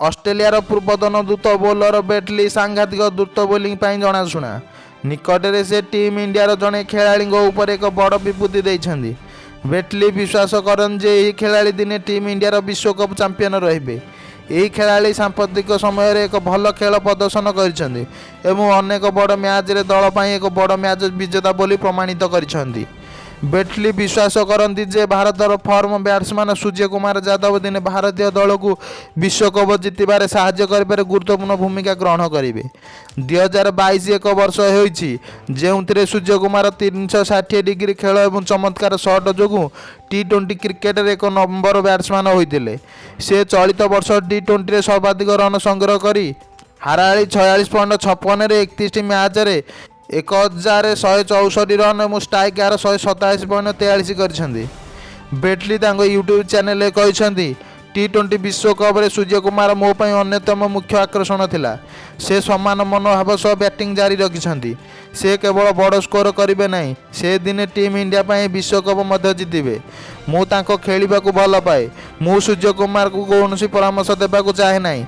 ऑस्ट्रेलियार पूर्वतन द्रुत बोलर बेटली सांघातिक द्रुत बोलिंग जनाशुना निकटरे से टीम इंडियार जड़े खेलाड़ी उपर एक बड़ विभूति देइछन्ति। बेटली विश्वास करन जे यही खेलाड़ी दिने टीम इंडियार विश्वकप चैंपियन रहिबे। यही खेलाड़ी सांप्रतिक समय एक भल खेल प्रदर्शन करिसेंति एवं अनेक बड़ मैच रे दल पई एक बड़ मैच विजेता बोली प्रमाणित करिसेंति। बेटली विश्वास करती जे भारतर फॉर्म बैट्समैन सूर्यकुमार यादव दिने भारतीय दल को विश्वकप जितबार साहाय्य कर गुरुत्वपूर्ण भूमिका ग्रहण करेंगे। 2022 एक वर्ष होती सूर्यकुमार 360 डिग्री खेल और चमत्कार शॉट जो T20 क्रिकेट एक नंबर बैट्समैन होते। से चलित वर्ष T20 सर्वाधिक रन संग्रह कर हाराहारी 46.56 31 मैच 1164 रन और स्ट्राइक यार 127.43 कर। बेटली यूट्यूब चैनल कहते T20 विश्वकप सूर्यकुमार मो पर अन्यतम मुख्य आकर्षण थिला। से समान मनोभाव सह बैटिंग जारी रखिछन्ति। से केवल बड़ स्कोर करेंगे नहीं, से दिने टीम इंडिया पर विश्वकप मध्य जितबे। मु तांको खेलिबाकू भल पाए। मु सूर्यकुमार को कौन परामर्श देबाकू चाहे नहीं।